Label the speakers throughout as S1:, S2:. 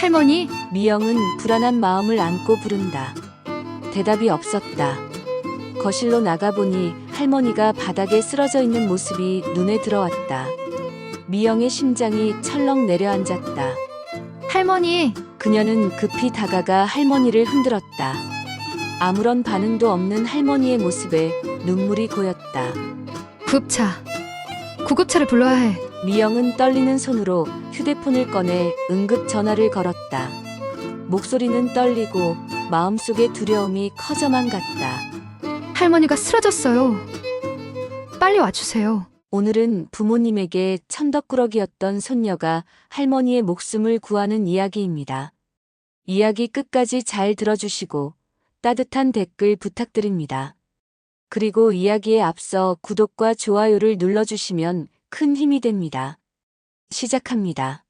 S1: 할머니,
S2: 미영은 불안한 마음을 안고 부른다. 대답이 없었다. 거실로 나가보니 할머니가 바닥에 쓰러져 있는 모습이 눈에 들어왔다. 미영의 심장이 철렁 내려앉았다.
S1: 할머니,
S2: 그녀는 급히 다가가 할머니를 흔들었다. 아무런 반응도 없는 할머니의 모습에 눈물이 고였다.
S1: 구급차를 불러야 해.
S2: 미영은 떨리는 손으로 휴대폰을 꺼내 응급 전화를 걸었다. 목소리는 떨리고 마음속의 두려움이 커져만 갔다.
S1: 할머니가 쓰러졌어요. 빨리 와주세요.
S2: 오늘은 부모님에게 천덕꾸러기였던 손녀가 할머니의 목숨을 구하는 이야기입니다. 이야기 끝까지 잘 들어주시고 따뜻한 댓글 부탁드립니다. 그리고 이야기에 앞서 구독과 좋아요를 눌러주시면 큰 힘이 됩니다. 시작합니다.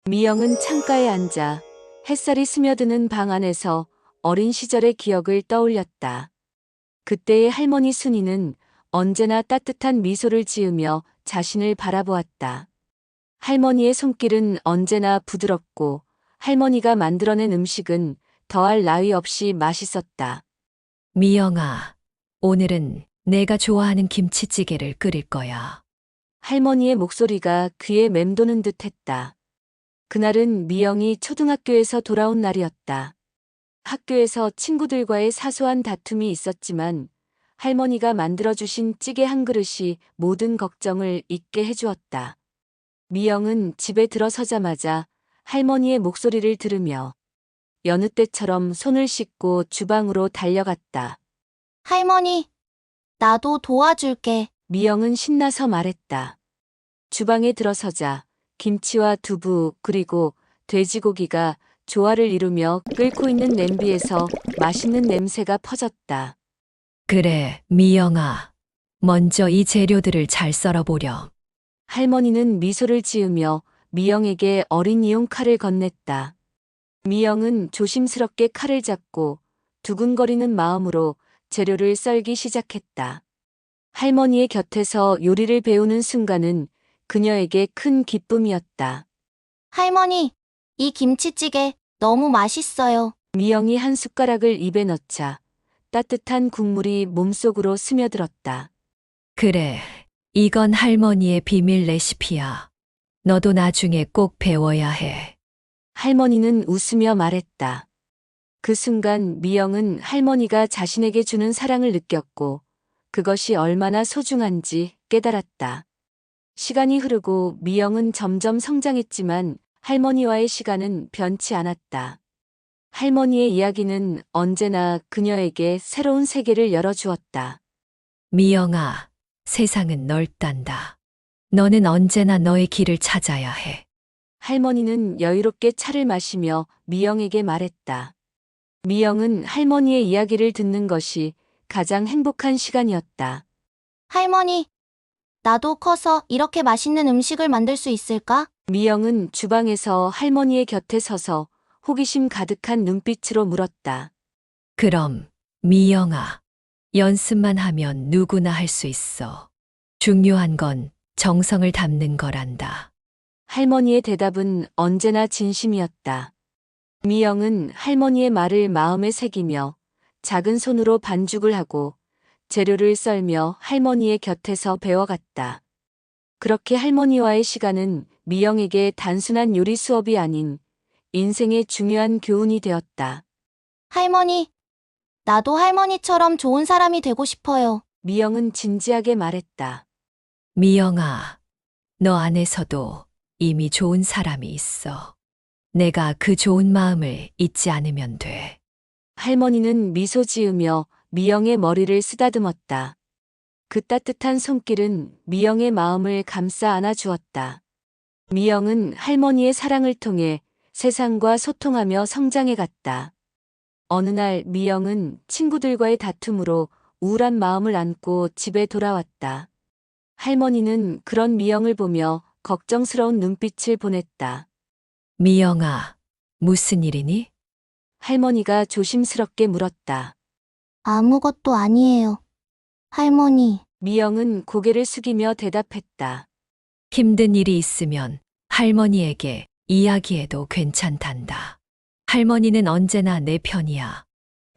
S2: 미영은 창가에 앉아 햇살이 스며드는 방 안에서 어린 시절의 기억을 떠올렸다. 그때의 할머니 순이는 언제나 따뜻한 미소를 지으며 자신을 바라보았다. 할머니의 손길은 언제나 부드럽고 할머니가 만들어낸 음식은 더할 나위 없이 맛있었다.
S3: 미영아, 오늘은 내가 좋아하는 김치찌개를 끓일 거야.
S2: 할머니의 목소리가 귀에 맴도는 듯 했다. 그날은 미영이 초등학교에서 돌아온 날이었다. 학교에서 친구들과의 사소한 다툼이 있었지만 할머니가 만들어주신 찌개 한 그릇이 모든 걱정을 잊게 해주었다. 미영은 집에 들어서자마자 할머니의 목소리를 들으며 여느 때처럼 손을 씻고 주방으로 달려갔다.
S4: 할머니, 나도 도와줄게.
S2: 미영은 신나서 말했다. 주방에 들어서자 김치와 두부 그리고 돼지고기가 조화를 이루며 끓고 있는 냄비에서 맛있는 냄새가 퍼졌다.
S3: 그래, 미영아. 먼저 이 재료들을 잘 썰어보렴.
S2: 할머니는 미소를 지으며 미영에게 어린 이용 칼을 건넸다. 미영은 조심스럽게 칼을 잡고 두근거리는 마음으로 재료를 썰기 시작했다. 할머니의 곁에서 요리를 배우는 순간은 그녀에게 큰 기쁨이었다.
S4: 할머니, 이 김치찌개 너무 맛있어요.
S2: 미영이 한 숟가락을 입에 넣자 따뜻한 국물이 몸속으로 스며들었다.
S3: 그래, 이건 할머니의 비밀 레시피야. 너도 나중에 꼭 배워야 해.
S2: 할머니는 웃으며 말했다. 그 순간 미영은 할머니가 자신에게 주는 사랑을 느꼈고 그것이 얼마나 소중한지 깨달았다. 시간이 흐르고 미영은 점점 성장했지만 할머니와의 시간은 변치 않았다. 할머니의 이야기는 언제나 그녀에게 새로운 세계를 열어주었다.
S3: 미영아, 세상은 넓단다. 너는 언제나 너의 길을 찾아야 해.
S2: 할머니는 여유롭게 차를 마시며 미영에게 말했다. 미영은 할머니의 이야기를 듣는 것이 가장 행복한 시간이었다.
S4: 할머니, 나도 커서 이렇게 맛있는 음식을 만들 수 있을까?
S2: 미영은 주방에서 할머니의 곁에 서서 호기심 가득한 눈빛으로 물었다.
S3: 그럼, 미영아, 연습만 하면 누구나 할 수 있어. 중요한 건 정성을 담는 거란다.
S2: 할머니의 대답은 언제나 진심이었다. 미영은 할머니의 말을 마음에 새기며 작은 손으로 반죽을 하고 재료를 썰며 할머니의 곁에서 배워갔다. 그렇게 할머니와의 시간은 미영에게 단순한 요리 수업이 아닌 인생의 중요한 교훈이 되었다.
S4: 할머니, 나도 할머니처럼 좋은 사람이 되고 싶어요.
S2: 미영은 진지하게 말했다.
S3: 미영아, 너 안에서도 이미 좋은 사람이 있어. 내가 그 좋은 마음을 잊지 않으면 돼.
S2: 할머니는 미소 지으며 미영의 머리를 쓰다듬었다. 그 따뜻한 손길은 미영의 마음을 감싸 안아 주었다. 미영은 할머니의 사랑을 통해 세상과 소통하며 성장해 갔다. 어느 날 미영은 친구들과의 다툼으로 우울한 마음을 안고 집에 돌아왔다. 할머니는 그런 미영을 보며 걱정스러운 눈빛을 보냈다.
S3: 미영아, 무슨 일이니?
S2: 할머니가 조심스럽게 물었다.
S4: 아무것도 아니에요. 할머니,
S2: 미영은 고개를 숙이며 대답했다.
S3: 힘든 일이 있으면 할머니에게 이야기해도 괜찮단다. 할머니는 언제나 내 편이야.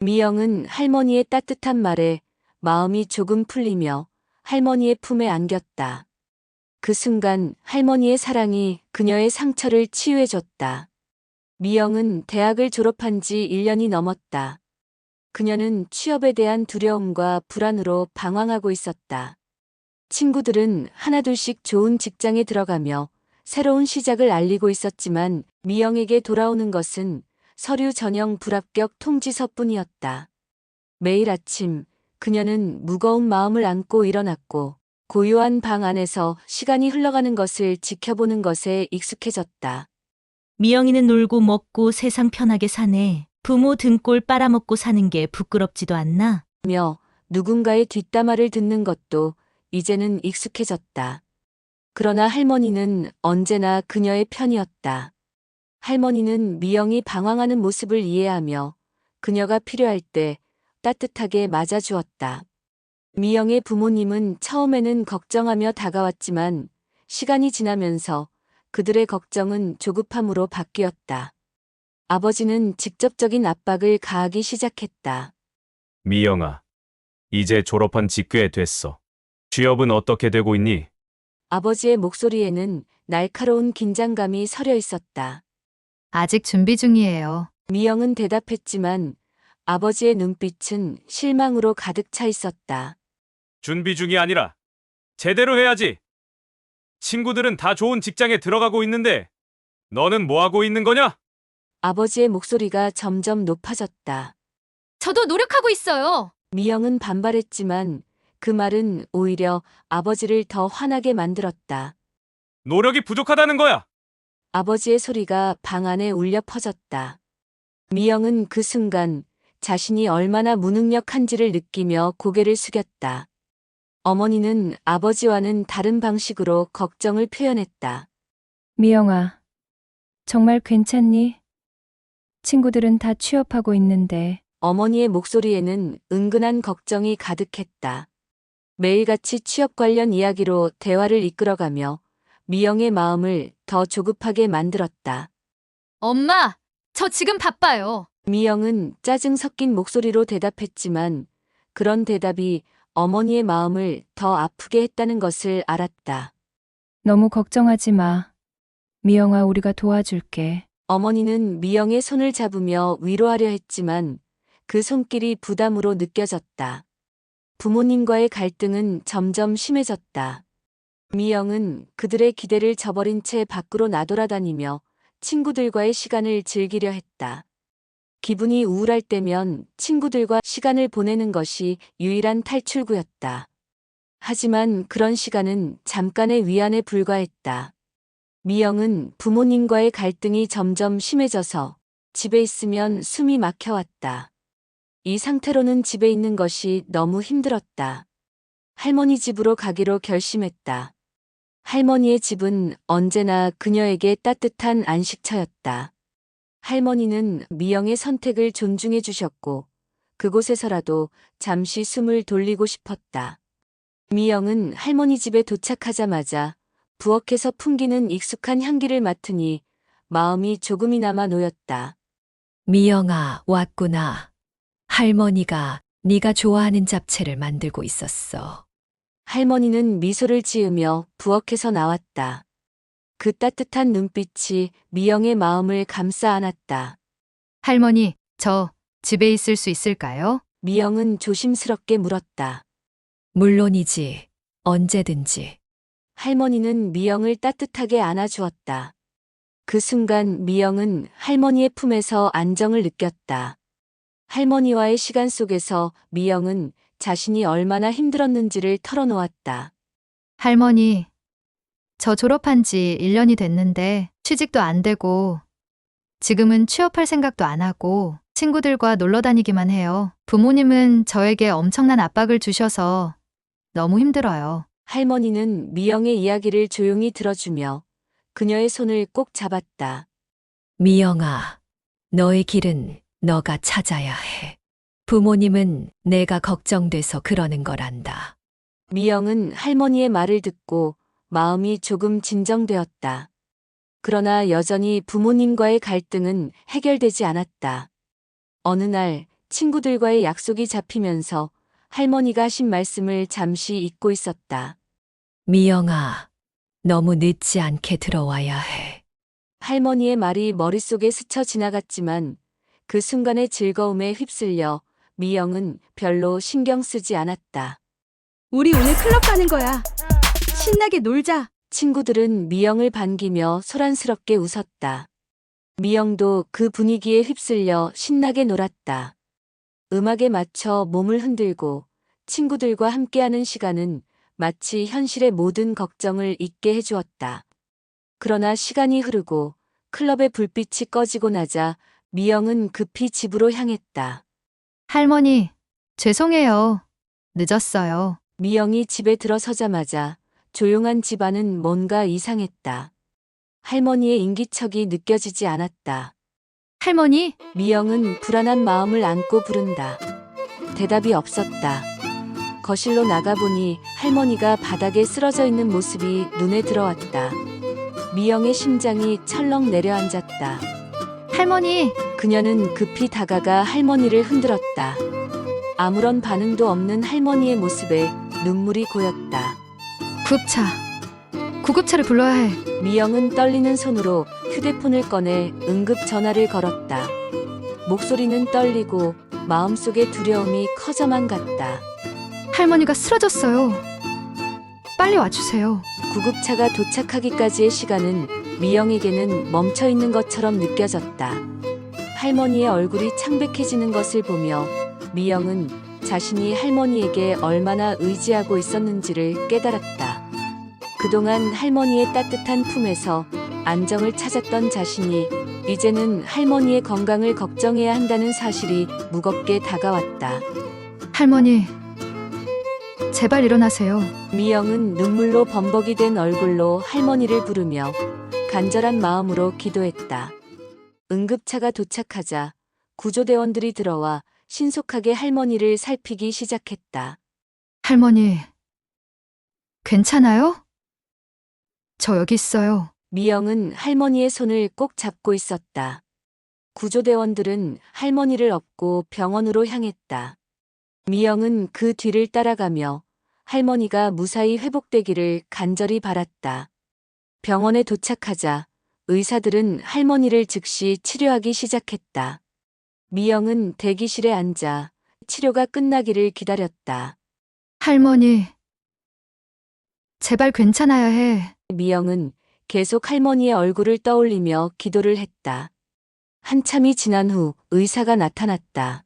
S2: 미영은 할머니의 따뜻한 말에 마음이 조금 풀리며 할머니의 품에 안겼다. 그 순간 할머니의 사랑이 그녀의 상처를 치유해줬다. 미영은 대학을 졸업한 지 1년이 넘었다. 그녀는 취업에 대한 두려움과 불안으로 방황하고 있었다. 친구들은 하나둘씩 좋은 직장에 들어가며 새로운 시작을 알리고 있었지만 미영에게 돌아오는 것은 서류 전형 불합격 통지서뿐이었다. 매일 아침 그녀는 무거운 마음을 안고 일어났고 고요한 방 안에서 시간이 흘러가는 것을 지켜보는 것에 익숙해졌다.
S5: 미영이는 놀고 먹고 세상 편하게 사네. 부모 등골 빨아먹고 사는 게 부끄럽지도 않나?
S2: 며 누군가의 뒷담화를 듣는 것도 이제는 익숙해졌다. 그러나 할머니는 언제나 그녀의 편이었다. 할머니는 미영이 방황하는 모습을 이해하며 그녀가 필요할 때 따뜻하게 맞아주었다. 미영의 부모님은 처음에는 걱정하며 다가왔지만 시간이 지나면서 그들의 걱정은 조급함으로 바뀌었다. 아버지는 직접적인 압박을 가하기 시작했다.
S6: 미영아, 이제 졸업한 지 꽤 됐어. 취업은 어떻게 되고 있니?
S2: 아버지의 목소리에는 날카로운 긴장감이 서려 있었다.
S1: 아직 준비 중이에요.
S2: 미영은 대답했지만 아버지의 눈빛은 실망으로 가득 차 있었다.
S6: 준비 중이 아니라 제대로 해야지. 친구들은 다 좋은 직장에 들어가고 있는데 너는 뭐 하고 있는 거냐?
S2: 아버지의 목소리가 점점 높아졌다.
S1: 저도 노력하고 있어요.
S2: 미영은 반발했지만 그 말은 오히려 아버지를 더 화나게 만들었다.
S6: 노력이 부족하다는 거야.
S2: 아버지의 소리가 방 안에 울려 퍼졌다. 미영은 그 순간 자신이 얼마나 무능력한지를 느끼며 고개를 숙였다. 어머니는 아버지와는 다른 방식으로 걱정을 표현했다.
S7: 미영아, 정말 괜찮니? 친구들은 다 취업하고 있는데
S2: 어머니의 목소리에는 은근한 걱정이 가득했다. 매일같이 취업 관련 이야기로 대화를 이끌어가며 미영의 마음을 더 조급하게 만들었다.
S1: 엄마, 저 지금 바빠요.
S2: 미영은 짜증 섞인 목소리로 대답했지만 그런 대답이 어머니의 마음을 더 아프게 했다는 것을 알았다.
S7: 너무 걱정하지 마. 미영아, 우리가 도와줄게.
S2: 어머니는 미영의 손을 잡으며 위로하려 했지만 그 손길이 부담으로 느껴졌다. 부모님과의 갈등은 점점 심해졌다. 미영은 그들의 기대를 저버린 채 밖으로 나돌아다니며 친구들과의 시간을 즐기려 했다. 기분이 우울할 때면 친구들과 시간을 보내는 것이 유일한 탈출구였다. 하지만 그런 시간은 잠깐의 위안에 불과했다. 미영은 부모님과의 갈등이 점점 심해져서 집에 있으면 숨이 막혀왔다. 이 상태로는 집에 있는 것이 너무 힘들었다. 할머니 집으로 가기로 결심했다. 할머니의 집은 언제나 그녀에게 따뜻한 안식처였다. 할머니는 미영의 선택을 존중해 주셨고 그곳에서라도 잠시 숨을 돌리고 싶었다. 미영은 할머니 집에 도착하자마자 부엌에서 풍기는 익숙한 향기를 맡으니 마음이 조금이나마 놓였다.
S3: 미영아, 왔구나. 할머니가 네가 좋아하는 잡채를 만들고 있었어.
S2: 할머니는 미소를 지으며 부엌에서 나왔다. 그 따뜻한 눈빛이 미영의 마음을 감싸 안았다.
S1: 할머니, 저 집에 있을 수 있을까요?
S2: 미영은 조심스럽게 물었다.
S3: 물론이지. 언제든지.
S2: 할머니는 미영을 따뜻하게 안아주었다. 그 순간 미영은 할머니의 품에서 안정을 느꼈다. 할머니와의 시간 속에서 미영은 자신이 얼마나 힘들었는지를 털어놓았다.
S1: 할머니, 저 졸업한 지 1년이 됐는데 취직도 안 되고 지금은 취업할 생각도 안 하고 친구들과 놀러 다니기만 해요. 부모님은 저에게 엄청난 압박을 주셔서 너무 힘들어요.
S2: 할머니는 미영의 이야기를 조용히 들어주며 그녀의 손을 꼭 잡았다.
S3: 미영아, 너의 길은 너가 찾아야 해. 부모님은 내가 걱정돼서 그러는 거란다.
S2: 미영은 할머니의 말을 듣고 마음이 조금 진정되었다. 그러나 여전히 부모님과의 갈등은 해결되지 않았다. 어느 날 친구들과의 약속이 잡히면서 할머니가 하신 말씀을 잠시 잊고 있었다.
S3: 미영아, 너무 늦지 않게 들어와야 해.
S2: 할머니의 말이 머릿속에 스쳐 지나갔지만 그 순간의 즐거움에 휩쓸려 미영은 별로 신경 쓰지 않았다.
S8: 우리 오늘 클럽 가는 거야. 신나게 놀자.
S2: 친구들은 미영을 반기며 소란스럽게 웃었다. 미영도 그 분위기에 휩쓸려 신나게 놀았다. 음악에 맞춰 몸을 흔들고 친구들과 함께하는 시간은 마치 현실의 모든 걱정을 잊게 해주었다. 그러나 시간이 흐르고 클럽의 불빛이 꺼지고 나자 미영은 급히 집으로 향했다.
S1: 할머니, 죄송해요. 늦었어요.
S2: 미영이 집에 들어서자마자 조용한 집안은 뭔가 이상했다. 할머니의 인기척이 느껴지지 않았다.
S1: 할머니,
S2: 미영은 불안한 마음을 안고 부른다. 대답이 없었다. 거실로 나가보니 할머니가 바닥에 쓰러져 있는 모습이 눈에 들어왔다. 미영의 심장이 철렁 내려앉았다.
S1: 할머니,
S2: 그녀는 급히 다가가 할머니를 흔들었다. 아무런 반응도 없는 할머니의 모습에 눈물이 고였다.
S1: 구급차를 불러야 해.
S2: 미영은 떨리는 손으로 휴대폰을 꺼내 응급 전화를 걸었다. 목소리는 떨리고 마음속의 두려움이 커져만 갔다.
S1: 할머니가 쓰러졌어요. 빨리 와주세요.
S2: 구급차가 도착하기까지의 시간은 미영에게는 멈춰 있는 것처럼 느껴졌다. 할머니의 얼굴이 창백해지는 것을 보며 미영은 자신이 할머니에게 얼마나 의지하고 있었는지를 깨달았다. 그동안 할머니의 따뜻한 품에서 안정을 찾았던 자신이 이제는 할머니의 건강을 걱정해야 한다는 사실이 무겁게 다가왔다.
S1: 할머니, 제발 일어나세요.
S2: 미영은 눈물로 범벅이 된 얼굴로 할머니를 부르며 간절한 마음으로 기도했다. 응급차가 도착하자 구조대원들이 들어와 신속하게 할머니를 살피기 시작했다.
S1: 할머니, 괜찮아요? 저 여기 있어요.
S2: 미영은 할머니의 손을 꼭 잡고 있었다. 구조대원들은 할머니를 업고 병원으로 향했다. 미영은 그 뒤를 따라가며 할머니가 무사히 회복되기를 간절히 바랐다. 병원에 도착하자 의사들은 할머니를 즉시 치료하기 시작했다. 미영은 대기실에 앉아 치료가 끝나기를 기다렸다.
S1: 할머니, 제발 괜찮아야 해.
S2: 미영은 계속 할머니의 얼굴을 떠올리며 기도를 했다. 한참이 지난 후 의사가 나타났다.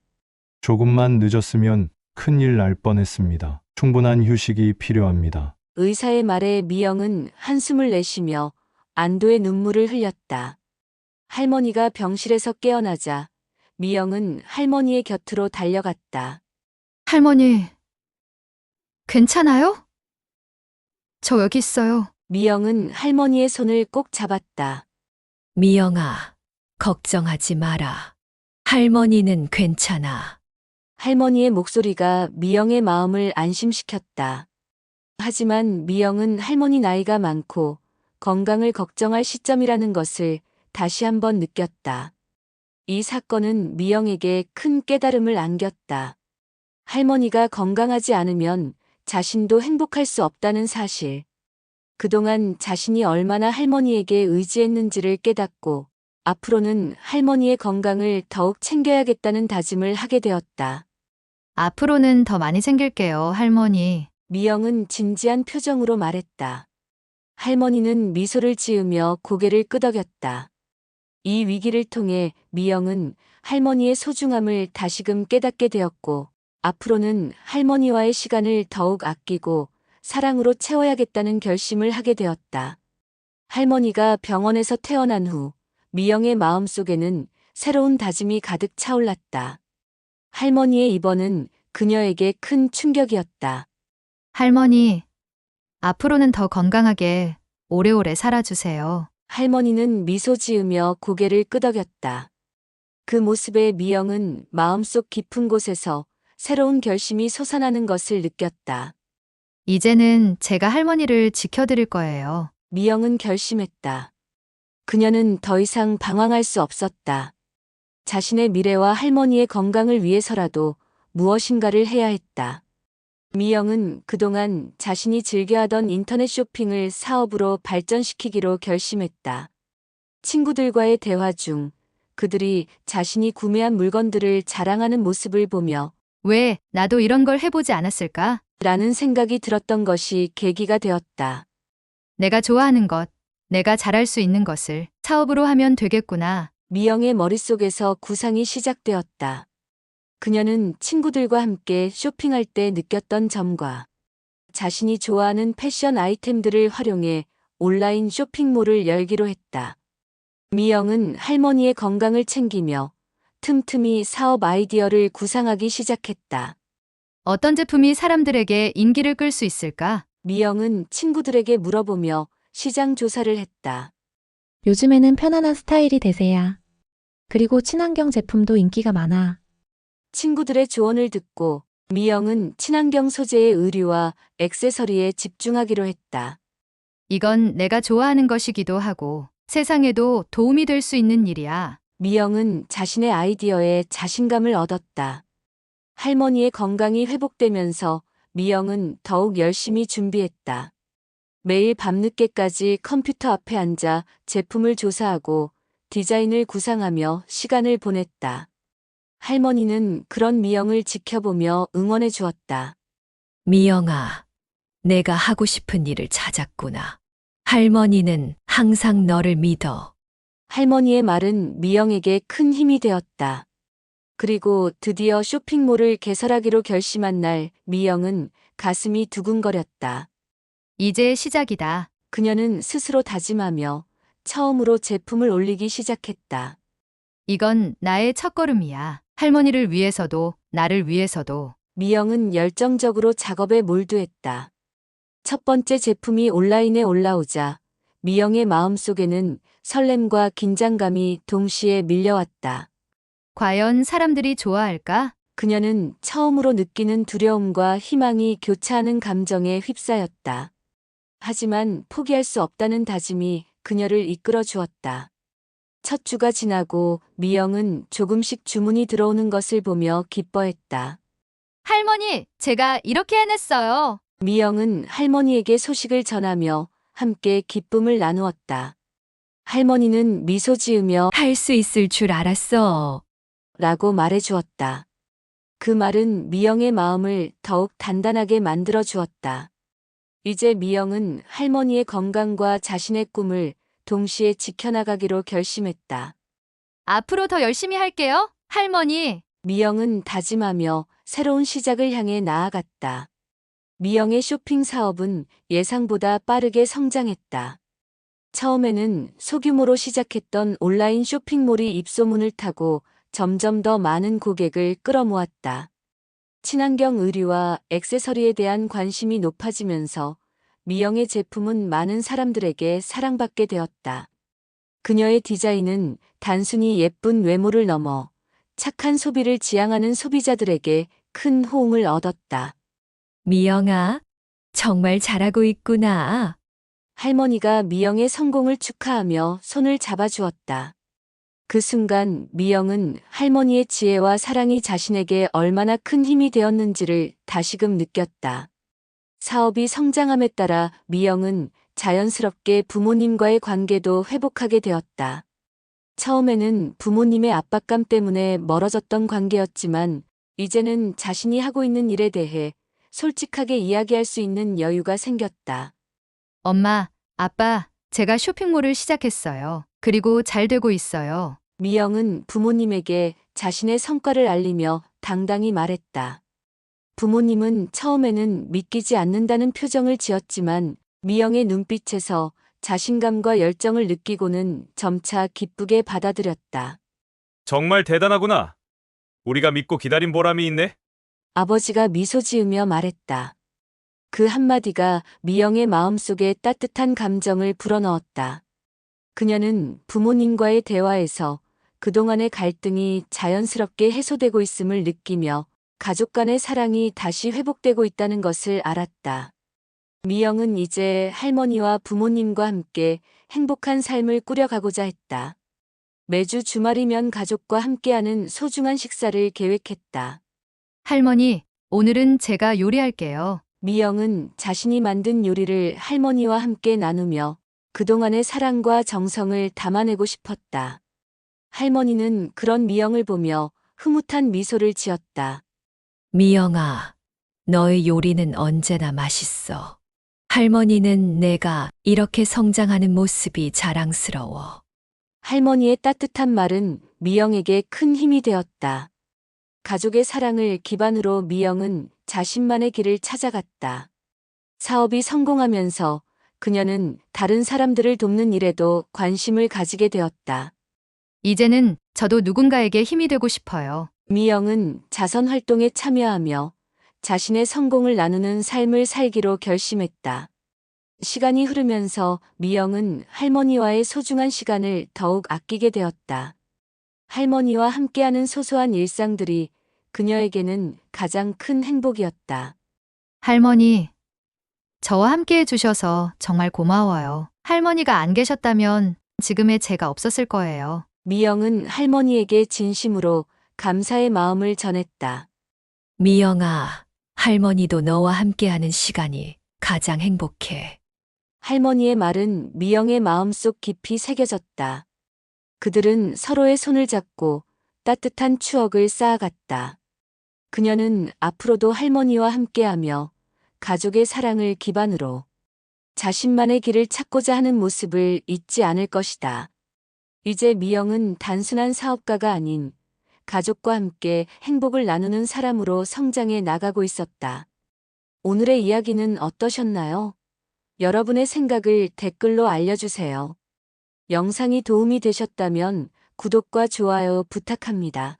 S9: 조금만 늦었으면 큰일 날 뻔했습니다. 충분한 휴식이 필요합니다.
S2: 의사의 말에 미영은 한숨을 내쉬며 안도의 눈물을 흘렸다. 할머니가 병실에서 깨어나자 미영은 할머니의 곁으로 달려갔다.
S1: 할머니, 괜찮아요? 저 여기 있어요.
S2: 미영은 할머니의 손을 꼭 잡았다.
S3: 미영아, 걱정하지 마라. 할머니는 괜찮아.
S2: 할머니의 목소리가 미영의 마음을 안심시켰다. 하지만 미영은 할머니 나이가 많고 건강을 걱정할 시점이라는 것을 다시 한번 느꼈다. 이 사건은 미영에게 큰 깨달음을 안겼다. 할머니가 건강하지 않으면 자신도 행복할 수 없다는 사실. 그동안 자신이 얼마나 할머니에게 의지했는지를 깨닫고 앞으로는 할머니의 건강을 더욱 챙겨야겠다는 다짐을 하게 되었다.
S1: 앞으로는 더 많이 챙길게요, 할머니.
S2: 미영은 진지한 표정으로 말했다. 할머니는 미소를 지으며 고개를 끄덕였다. 이 위기를 통해 미영은 할머니의 소중함을 다시금 깨닫게 되었고, 앞으로는 할머니와의 시간을 더욱 아끼고 사랑으로 채워야겠다는 결심을 하게 되었다. 할머니가 병원에서 퇴원한 후 미영의 마음속에는 새로운 다짐이 가득 차올랐다. 할머니의 입원은 그녀에게 큰 충격이었다.
S1: 할머니, 앞으로는 더 건강하게 오래오래 살아주세요.
S2: 할머니는 미소 지으며 고개를 끄덕였다. 그 모습에 미영은 마음속 깊은 곳에서 새로운 결심이 솟아나는 것을 느꼈다.
S1: 이제는 제가 할머니를 지켜드릴 거예요.
S2: 미영은 결심했다. 그녀는 더 이상 방황할 수 없었다. 자신의 미래와 할머니의 건강을 위해서라도 무엇인가를 해야 했다. 미영은 그동안 자신이 즐겨하던 인터넷 쇼핑을 사업으로 발전시키기로 결심했다. 친구들과의 대화 중 그들이 자신이 구매한 물건들을 자랑하는 모습을 보며
S1: 왜 나도 이런 걸 해보지 않았을까?
S2: 라는 생각이 들었던 것이 계기가 되었다.
S1: 내가 좋아하는 것, 내가 잘할 수 있는 것을 사업으로 하면 되겠구나.
S2: 미영의 머릿속에서 구상이 시작되었다. 그녀는 친구들과 함께 쇼핑할 때 느꼈던 점과 자신이 좋아하는 패션 아이템들을 활용해 온라인 쇼핑몰을 열기로 했다. 미영은 할머니의 건강을 챙기며 틈틈이 사업 아이디어를 구상하기 시작했다.
S1: 어떤 제품이 사람들에게 인기를 끌 수 있을까?
S2: 미영은 친구들에게 물어보며 시장 조사를 했다.
S10: 요즘에는 편안한 스타일이 대세야. 그리고 친환경 제품도 인기가 많아.
S2: 친구들의 조언을 듣고 미영은 친환경 소재의 의류와 액세서리에 집중하기로 했다.
S1: 이건 내가 좋아하는 것이기도 하고 세상에도 도움이 될 수 있는 일이야.
S2: 미영은 자신의 아이디어에 자신감을 얻었다. 할머니의 건강이 회복되면서 미영은 더욱 열심히 준비했다. 매일 밤늦게까지 컴퓨터 앞에 앉아 제품을 조사하고 디자인을 구상하며 시간을 보냈다. 할머니는 그런 미영을 지켜보며 응원해 주었다.
S3: 미영아, 내가 하고 싶은 일을 찾았구나. 할머니는 항상 너를 믿어.
S2: 할머니의 말은 미영에게 큰 힘이 되었다. 그리고 드디어 쇼핑몰을 개설하기로 결심한 날 미영은 가슴이 두근거렸다.
S1: 이제 시작이다.
S2: 그녀는 스스로 다짐하며 처음으로 제품을 올리기 시작했다.
S1: 이건 나의 첫걸음이야. 할머니를 위해서도 나를 위해서도.
S2: 미영은 열정적으로 작업에 몰두했다. 첫 번째 제품이 온라인에 올라오자 미영의 마음속에는 설렘과 긴장감이 동시에 밀려왔다.
S1: 과연 사람들이 좋아할까?
S2: 그녀는 처음으로 느끼는 두려움과 희망이 교차하는 감정에 휩싸였다. 하지만 포기할 수 없다는 다짐이 그녀를 이끌어 주었다. 첫 주가 지나고 미영은 조금씩 주문이 들어오는 것을 보며 기뻐했다.
S1: 할머니, 제가 이렇게 해냈어요.
S2: 미영은 할머니에게 소식을 전하며 함께 기쁨을 나누었다. 할머니는 미소 지으며
S3: 할 수 있을 줄 알았어.
S2: 라고 말해 주었다. 그 말은 미영의 마음을 더욱 단단하게 만들어 주었다. 이제 미영은 할머니의 건강과 자신의 꿈을 동시에 지켜나가기로 결심했다.
S1: 앞으로 더 열심히 할게요, 할머니.
S2: 미영은 다짐하며 새로운 시작을 향해 나아갔다. 미영의 쇼핑 사업은 예상보다 빠르게 성장했다. 처음에는 소규모로 시작했던 온라인 쇼핑몰이 입소문을 타고 점점 더 많은 고객을 끌어모았다. 친환경 의류와 액세서리에 대한 관심이 높아지면서 미영의 제품은 많은 사람들에게 사랑받게 되었다. 그녀의 디자인은 단순히 예쁜 외모를 넘어 착한 소비를 지향하는 소비자들에게 큰 호응을 얻었다.
S3: 미영아, 정말 잘하고 있구나.
S2: 할머니가 미영의 성공을 축하하며 손을 잡아주었다. 그 순간 미영은 할머니의 지혜와 사랑이 자신에게 얼마나 큰 힘이 되었는지를 다시금 느꼈다. 사업이 성장함에 따라 미영은 자연스럽게 부모님과의 관계도 회복하게 되었다. 처음에는 부모님의 압박감 때문에 멀어졌던 관계였지만 이제는 자신이 하고 있는 일에 대해 솔직하게 이야기할 수 있는 여유가 생겼다.
S1: 엄마, 아빠, 제가 쇼핑몰을 시작했어요. 그리고 잘 되고 있어요.
S2: 미영은 부모님에게 자신의 성과를 알리며 당당히 말했다. 부모님은 처음에는 믿기지 않는다는 표정을 지었지만 미영의 눈빛에서 자신감과 열정을 느끼고는 점차 기쁘게 받아들였다.
S6: 정말 대단하구나. 우리가 믿고 기다린 보람이 있네.
S2: 아버지가 미소 지으며 말했다. 그 한마디가 미영의 마음속에 따뜻한 감정을 불어넣었다. 그녀는 부모님과의 대화에서 그동안의 갈등이 자연스럽게 해소되고 있음을 느끼며 가족 간의 사랑이 다시 회복되고 있다는 것을 알았다. 미영은 이제 할머니와 부모님과 함께 행복한 삶을 꾸려가고자 했다. 매주 주말이면 가족과 함께하는 소중한 식사를 계획했다.
S1: 할머니, 오늘은 제가 요리할게요.
S2: 미영은 자신이 만든 요리를 할머니와 함께 나누며 그동안의 사랑과 정성을 담아내고 싶었다. 할머니는 그런 미영을 보며 흐뭇한 미소를 지었다.
S3: 미영아, 너의 요리는 언제나 맛있어. 할머니는 내가 이렇게 성장하는 모습이 자랑스러워.
S2: 할머니의 따뜻한 말은 미영에게 큰 힘이 되었다. 가족의 사랑을 기반으로 미영은 자신만의 길을 찾아갔다. 사업이 성공하면서 그녀는 다른 사람들을 돕는 일에도 관심을 가지게 되었다.
S1: 이제는 저도 누군가에게 힘이 되고 싶어요.
S2: 미영은 자선 활동에 참여하며 자신의 성공을 나누는 삶을 살기로 결심했다. 시간이 흐르면서 미영은 할머니와의 소중한 시간을 더욱 아끼게 되었다. 할머니와 함께하는 소소한 일상들이 그녀에게는 가장 큰 행복이었다.
S1: 할머니, 저와 함께 해주셔서 정말 고마워요. 할머니가 안 계셨다면 지금의 제가 없었을 거예요.
S2: 미영은 할머니에게 진심으로 감사의 마음을 전했다.
S3: 미영아, 할머니도 너와 함께하는 시간이 가장 행복해.
S2: 할머니의 말은 미영의 마음속 깊이 새겨졌다. 그들은 서로의 손을 잡고 따뜻한 추억을 쌓아갔다. 그녀는 앞으로도 할머니와 함께하며 가족의 사랑을 기반으로 자신만의 길을 찾고자 하는 모습을 잊지 않을 것이다. 이제 미영은 단순한 사업가가 아닌 가족과 함께 행복을 나누는 사람으로 성장해 나가고 있었다. 오늘의 이야기는 어떠셨나요? 여러분의 생각을 댓글로 알려주세요. 영상이 도움이 되셨다면 구독과 좋아요 부탁합니다.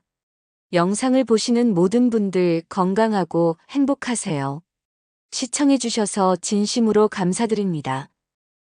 S2: 영상을 보시는 모든 분들 건강하고 행복하세요. 시청해주셔서 진심으로 감사드립니다.